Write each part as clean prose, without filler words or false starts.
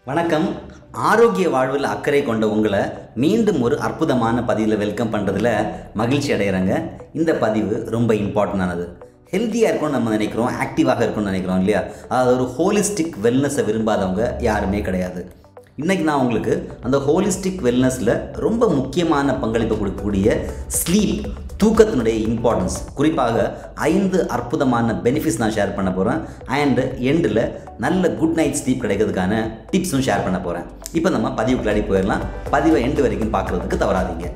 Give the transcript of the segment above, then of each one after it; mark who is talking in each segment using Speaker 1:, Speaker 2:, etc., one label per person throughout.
Speaker 1: வணக்கம். ஆரோக்கிய வாழ்வில் அக்கறை கொண்ட உங்களை மீண்டும் ஒரு அற்புதமான பதிவில் வெல்கம் பண்ணுறதுல மகிழ்ச்சி அடைகிறேங்க. இந்த பதிவு ரொம்ப இம்பார்ட்டண்டானது. ஹெல்த்தியாக இருக்கணும்னு நம்ம நினைக்கிறோம், ஆக்டிவாக இருக்கணும்னு நினைக்கிறோம் இல்லையா? அதாவது ஒரு ஹோலிஸ்டிக் வெல்னஸை விரும்பாதவங்க யாருமே கிடையாது. இன்றைக்கி நான் உங்களுக்கு அந்த ஹோலிஸ்டிக் வெல்னஸில் ரொம்ப முக்கியமான பங்களிப்பு கொடுக்கக்கூடிய ஸ்லீப், தூக்கத்தினுடைய இம்பார்ட்டன்ஸ், குறிப்பாக 5 அற்புதமான பெனிஃபிட்ஸ் நான் ஷேர் பண்ண போகிறேன். அண்ட் எண்டில் நல்ல குட் நைட் ஸ்லீப் கிடைக்கிறதுக்கான டிப்ஸும் ஷேர் பண்ண போகிறேன். இப்போ நம்ம பதிவுக்குள்ளாடி போயிடலாம். பதிவை எண்டு வரைக்கும் பார்க்குறதுக்கு தவறாதீங்க.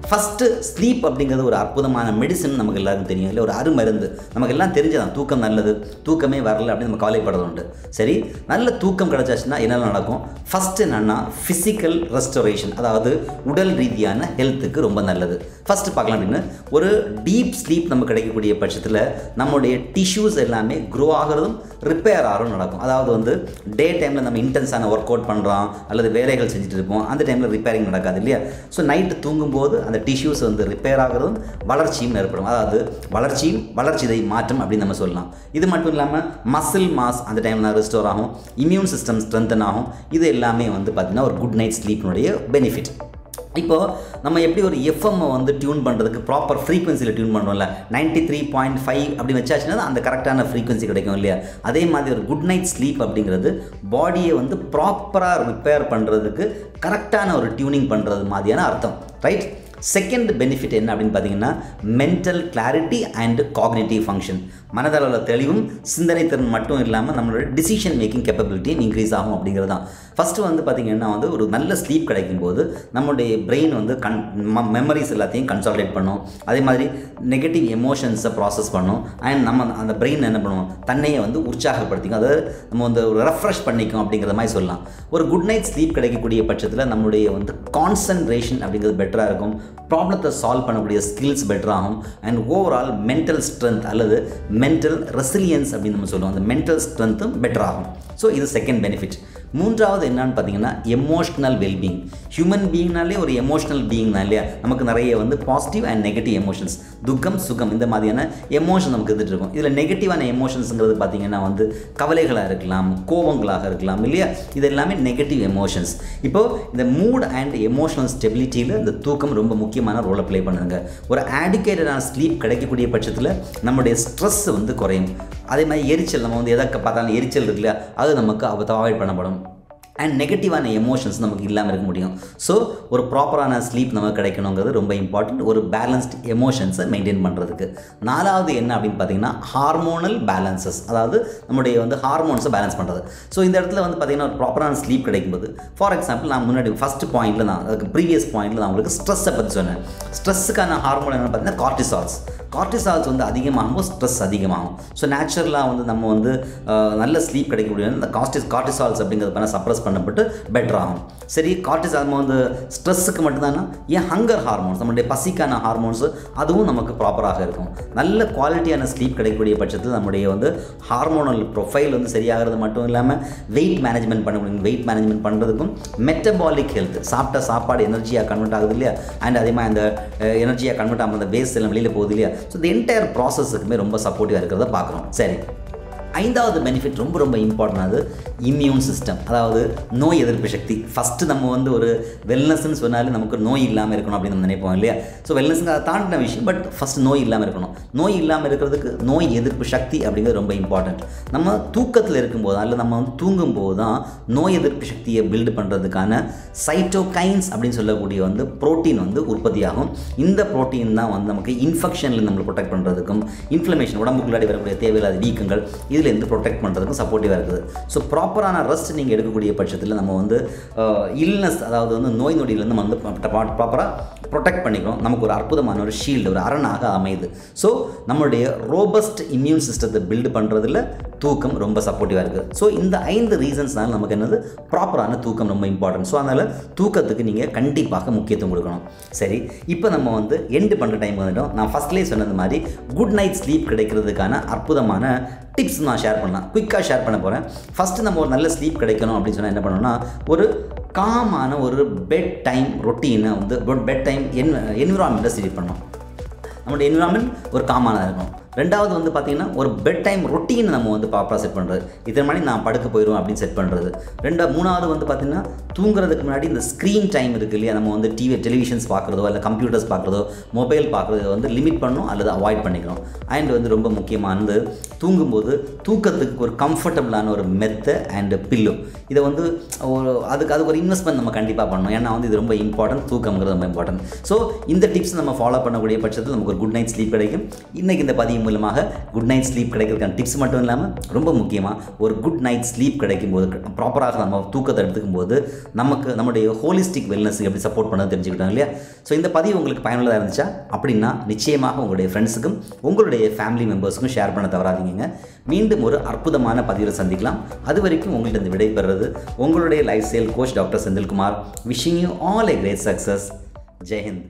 Speaker 1: ஃபஸ்ட்டு, ஸ்லீப் அப்படிங்கிறது ஒரு அற்புதமான மெடிசன். நமக்கு எல்லாருக்கும் தெரியும் இல்லை, ஒரு அருமருந்து. நமக்கு எல்லாம் தெரிஞ்சதான் தூக்கம் நல்லது, தூக்கமே வரல அப்படின்னு நம்ம கவலைப்படுறது உண்டு. சரி, நல்ல தூக்கம் கிடச்சாச்சுன்னா என்னெல்லாம் நடக்கும்? ஃபஸ்ட்டு என்னென்னா ஃபிசிக்கல் ரெஸ்டோரேஷன், அதாவது உடல் ரீதியான ஹெல்த்துக்கு ரொம்ப நல்லது. ஃபஸ்ட்டு பார்க்கலாம் அப்படின்னு, ஒரு டீப் ஸ்லீப் நமக்கு கிடைக்கக்கூடிய பட்சத்தில் நம்முடைய டிஷ்யூஸ் எல்லாமே க்ரோ ஆகிறதும் ரிப்பேர் ஆகிறதும் நடக்கும். அதாவது டே டைமில் நம்ம இன்டென்ஸான ஒர்க் அவுட் பண்ணுறோம் அல்லது வேலைகள் செஞ்சுட்டு இருப்போம், அந்த டைமில் ரிப்பேரிங் நடக்காது இல்லையா? ஸோ நைட்டு தூங்கும்போது அந்த டிஷ்யூஸ் ரிப்பேர் ஆகிறதும் வளர்ச்சியும் ஏற்படும். அதாவது வளர்ச்சிதை மாற்றம் அப்படின்னு நம்ம சொல்லலாம். இது மட்டும் இல்லாமல் மசில் மாஸ் அந்த டைமில் ரெஸ்டோர் ஆகும், இம்யூன் சிஸ்டம் ஸ்ட்ரென்தன் ஆகும். இது எல்லாமே பார்த்திங்கன்னா ஒரு குட் நைட் ஸ்லீப்பினுடைய பெனிஃபிட். இப்போது நம்ம எப்படி ஒரு எஃப்எம்மை டியூன் பண்ணுறதுக்கு ப்ராப்பர் ஃப்ரீக்வன்சியில் டியூன் பண்ணுவோம்ல, 93.5 அப்படி வச்சாச்சுன்னா அந்த கரெக்டான ஃப்ரீக்வன்சி கிடைக்கும் இல்லையா? அதே மாதிரி ஒரு குட் நைட் ஸ்லீப் அப்படிங்கிறது பாடியை ப்ராப்பராக ரிப்பேர் பண்ணுறதுக்கு கரெக்டான ஒரு டியூனிங் பண்ணுறது மாதிரியான அர்த்தம், ரைட்? செகண்ட் பெனிஃபிட் என்ன அப்படின்னு பார்த்தீங்கன்னா mental clarity and cognitive function. மனதளவில் தெளிவும் சிந்தனை திறன் மட்டும் இல்லாமல் நம்மளோட டிசிஷன் மேக்கிங் கேப்பபிலிட்டியும் இன்க்ரீஸ் ஆகும் அப்படிங்கிறது தான். ஃபஸ்ட்டு பார்த்திங்கன்னா ஒரு நல்ல ஸ்லீப் கிடைக்கும்போது நம்மளுடைய பிரெயின் மெமரிஸ் எல்லாத்தையும் கன்சாலிடேட் பண்ணும். அதே மாதிரி நெகட்டிவ் எமோஷன்ஸை ப்ராசஸ் பண்ணும். அண்ட் நம்ம அந்த பிரெயின் என்ன பண்ணுவோம், தன்னையே உற்சாகப்படுத்திக்கும், அதாவது நம்ம ஒரு ரெஃப்ரெஷ் பண்ணிக்கும் அப்படிங்கிற மாதிரி சொல்லலாம். ஒரு குட் நைட் ஸ்லீப் கிடைக்கக்கூடிய பட்சத்தில் நம்மளுடைய கான்சன்ட்ரேஷன் அப்படிங்கிறது பெட்டராக இருக்கும், ப்ராப்ளத்தை சால்வ் பண்ணக்கூடிய ஸ்கில்ஸ் பெட்டராகும், அண்ட் ஓவரால் மென்டல் ஸ்ட்ரென்த் அல்லது மென்டல் ரெசிலியன்ஸ் அப்படின்னு நம்ம சொல்லுவோம், அந்த மென்டல் ஸ்ட்ரென்த்தும் பெட்டர் ஆகும். ஸோ இது செகண்ட் பெனிஃபிட். மூன்றாவது என்னன்னு பார்த்தீங்கன்னா எமோஷ்னல் வெல்பீயிங். ஹியூமன் பீயிங்னாலே ஒரு எமோஷ்னல் பீயிங் தான் இல்லையா? நமக்கு நிறைய பாசிட்டிவ் அண்ட் நெகட்டிவ் எமோஷன்ஸ், துக்கம் சுகம் இந்த மாதிரியான எமோஷன் நமக்கு இருந்துட்டு இருக்கும். இதில் நெகட்டிவான எமோஷன்ஸுங்கிறது பார்த்தீங்கன்னா கவலைகளாக இருக்கலாம், கோபங்களாக இருக்கலாம் இல்லையா? இது எல்லாமே நெகட்டிவ் எமோஷன்ஸ். இப்போது இந்த மூட் அண்ட் எமோஷனல் ஸ்டெபிலிட்டியில் இந்த தூக்கம் ரொம்ப முக்கியமான ரோலை ப்ளே பண்ணுங்க. ஒரு ஆடிகேட்டடான ஸ்லீப் கிடைக்கக்கூடிய பட்சத்தில் நம்மளுடைய ஸ்ட்ரெஸ் குறையும். அதே மாதிரி எரிச்சல், நம்ம எதை பார்த்தாலும் எரிச்சல் இருக்கு இல்லையா, அது நமக்கு அவாய்ட் பண்ணப்படும். அண்ட் நெகட்டிவான எமோஷன்ஸ் நமக்கு இல்லாமல் இருக்க முடியும். ஸோ ஒரு ப்ராப்பரான ஸ்லீப் நமக்கு கிடைக்கணுங்கிறது ரொம்ப இம்பார்ட்டண்ட், ஒரு பேலன்ஸ்ட் எமோஷன்ஸை மெயின்டைன் பண்ணுறதுக்கு. நாலாவது என்ன அப்படின்னு பார்த்தீங்கன்னா ஹார்மோனல் பேலன்சஸ், அதாவது நம்முடைய ஹார்மோன்ஸை பேலன்ஸ் பண்ணுறது. ஸோ இந்த இடத்துல பார்த்தீங்கன்னா ஒரு ப்ராப்பரான ஸ்லீப் கிடைக்கும்போது, ஃபார் எக்ஸாம்பிள் நான் முன்னாடி ஃபஸ்ட் பாயிண்டில் தான், அதுக்கு ப்ரீவியஸ் பாயிண்டில் நான் உங்களுக்கு ஸ்ட்ரெஸ்ஸை பற்றி சொன்னேன். ஸ்ட்ரெஸ்ஸுக்கான ஹார்மோன் என்னென்னு பார்த்தீங்கன்னா கார்டிசால்ஸ். கார்டிசால்ஸ் அதிகமாகும்போது ஸ்ட்ரெஸ் அதிகமாகும். ஸோ நேச்சுரலாக நம்ம நல்ல ஸ்லீப் கிடைக்கக்கூடிய இந்த கார்டிசால்ஸ் அப்படிங்கிறது சப்ரஸ் பண்ணப்பட்டு பெட்டர் ஆகும். சரி, கார்டிசால் ஸ்ட்ரெஸ்ஸுக்கு மட்டும்தானா? ஏன் ஹங்கர் ஹார்மோன்ஸ், நம்மளுடைய பசிக்கான ஹார்மோன்ஸு, அதுவும் நமக்கு ப்ராப்பராக இருக்கும். நல்ல குவாலிட்டியான ஸ்லீப் கிடைக்கக்கூடிய பட்சத்தில் நம்முடைய ஹார்மோனல் ப்ரொஃபைல் சரியாகிறது மட்டும் இல்லாமல் வெயிட் மேனேஜ்மெண்ட் பண்ண முடியும். வெயிட் மேனேஜ்மெண்ட் பண்ணுறதுக்கும் மெட்டபாலிக் ஹெல்த், சாப்பிட்ட சாப்பாடு எனர்ஜியாக கன்வெர்ட் ஆகுது இல்லையா? அண்ட் அதே மாதிரி அந்த எனர்ஜியாக கன்வெர்ட் ஆகும், அந்த வேஸ்ட் எல்லாம் வெளியில் போகுது இல்லையா? ஸோ இந்த என்டையர் ப்ராசஸுக்குமே ரொம்ப சப்போர்ட்டிவாக இருக்கிறத பார்க்குறோம். சரி, ஐந்தாவது பெனிஃபிட் ரொம்ப ரொம்ப இம்பார்ட்டன்டானது இம்யூன் சிஸ்டம், அதாவது நோய் எதிர்ப்பு சக்தி. ஃபஸ்ட்டு நம்ம ஒரு வெல்னஸ்ன்னு சொன்னாலே நமக்கு நோய் இல்லாமல் இருக்கணும் அப்படின்னு நம்ம நினைப்போம் இல்லையா? ஸோ வெல்னஸ்ங்க அதை தாண்டின விஷயம், பட் ஃபஸ்ட் நோய் இல்லாமல் இருக்கணும். நோய் இல்லாமல் இருக்கிறதுக்கு நோய் எதிர்ப்பு சக்தி அப்படிங்கிறது ரொம்ப இம்பார்ட்டண்ட். நம்ம தூக்கத்தில் இருக்கும்போது அல்லது நம்ம தூங்கும்போது தான் நோய் எதிர்ப்பு சக்தியை பில்டு பண்ணுறதுக்கான சைட்டோகைன்ஸ் அப்படின்னு சொல்லக்கூடிய புரோட்டீன் உற்பத்தியாகும். இந்த புரோட்டீன் தான் நமக்கு இன்ஃபெக்ஷனில் நம்மளை ப்ரொடெக்ட் பண்ணுறதுக்கும், இன்ஃப்ளமேஷன் உடம்புக்குள்ளாடி வரக்கூடிய தேவையில்லாத வீக்கங்கள் இதிலேருந்து ப்ரொடெக்ட் பண்ணுறதுக்கும் சப்போர்ட்டிவாக இருக்குது. ஸோ ப்ராப்பரான ரெஸ்ட் நீங்கள் எடுக்கக்கூடிய பட்சத்தில் நம்ம இல்னஸ், அதாவது நோய் நொடியிலேருந்து நம்ம ப்ராப்பராக ப்ரொடெக்ட் பண்ணிக்கிறோம். நமக்கு ஒரு அற்புதமான ஒரு ஷீல்டு, ஒரு அரணாக அமையுது. ஸோ நம்மளுடைய ரோபஸ்ட் இம்யூன் சிஸ்டத்தை பில்டு பண்ணுறதுல தூக்கம் ரொம்ப சப்போர்ட்டிவாக இருக்குது. ஸோ இந்த 5 ரீசன்ஸ்னால நமக்கு என்னது, ப்ராப்பரான தூக்கம் ரொம்ப இம்பார்ட்டன்ட். ஸோ அதனால் தூக்கத்துக்கு நீங்கள் கண்டிப்பாக முக்கியத்துவம் கொடுக்கணும். சரி, இப்போ நம்ம எண்டு பண்ணுற டைம் வந்துட்டோம். நான் ஃபஸ்ட்லேயே சொன்னது மாதிரி குட் நைட் ஸ்லீப் கிடைக்கிறதுக்கான அற்புதமான டிப்ஸ் நான் ஷேர் பண்ணலாம், குயிக்காக ஷேர் பண்ண போகிறேன். ஃபஸ்ட்டு நம்ம ஒரு நல்ல ஸ்லீப் கிடைக்கணும் அப்படின்னு சொன்னால் என்ன பண்ணணும்னா, ஒரு காமான ஒரு பெட் டைம் ரொட்டீனை பெட் டைம் என்விரான்மெண்ட்டை செட் பண்ணணும். நம்மளுடைய என்விரான்மெண்ட் ஒரு காமானதாக இருக்கணும். ரெண்டாவது பார்த்தீங்கன்னா ஒரு பெட் டைம் ரொட்டீன் ரொட்டீன் நம்ம வந்து ப்ராப்பராக செட் பண்ணுறது. இதன் மாதிரி நான் படுக்க போயிடுவேன் அப்படின்னு செட் பண்ணுறது. மூணாவது வந்து பார்த்திங்கன்னா தூங்குறதுக்கு முன்னாடி இந்த ஸ்க்ரீன் டைம் இருக்குது இல்லையா, நம்ம வந்து டெலிவிஷன்ஸ் பார்க்குறதோ இல்லை கம்ப்யூட்டர்ஸ் பார்க்குறதோ மொபைல் பார்க்குறதோ வந்து லிமிட் பண்ணணும் அல்லது அவாய்ட் பண்ணிக்கணும். அண்ட் வந்து ரொம்ப முக்கியமானது தூங்கும்போது தூக்கத்துக்கு ஒரு கம்ஃபர்டபுளான ஒரு மெத்தை அண்டு பில்லோ, இதை வந்து அதுக்கு ஒரு இன்வெஸ்ட்மெண்ட் நம்ம கண்டிப்பாக பண்ணணும். ஏன்னா வந்து இது ரொம்ப இம்பார்ட்டன்ட், தூக்கம்ங்கிறது ரொம்ப இம்பார்ட்டன்ட். ஸோ இந்த டிப்ஸ் நம்ம ஃபாலோ பண்ணக்கூடிய பட்சத்தில் நமக்கு ஒரு குட் நைட் ஸ்லீப் கிடைக்கும். இன்றைக்கி இந்த பதிவு மூலமாக குட் நைட் ஸ்லீப் கிடைக்கிறதுக்கான டிப்ஸ் மட்டும் இல்லாமல் ரொம்ப முக்கியமாக ஒரு குட் நைட் ஸ்லீப் கிடைக்கும்போது ப்ராப்பராக நம்ம தூக்கத்தை எடுத்துக்கும் போது நம்முடைய ஹோலிஸ்டிக் வெல்னஸுக்கு எப்படி சப்போர்ட் பண்ண தெரிஞ்சுக்கிட்டோம் இல்லையா. ஸோ இந்த பதிவு உங்களுக்கு பயனுள்ளதாக இருந்துச்சா அப்படின்னா நிச்சயமாக உங்களுடைய ஃப்ரெண்ட்ஸுக்கும் உங்களுடைய ஃபேமிலி மெம்பர்ஸுக்கும் ஷேர் பண்ண தவறாதீங்க. மீண்டும் ஒரு அற்புதமான பதிவில் சந்திக்கலாம். அது வரைக்கும் உங்கள்கிட்ட விடைபெறுறது உங்களுடைய life style coach doctor Senthilkumar. Wishing you all a great success. Jai Hind.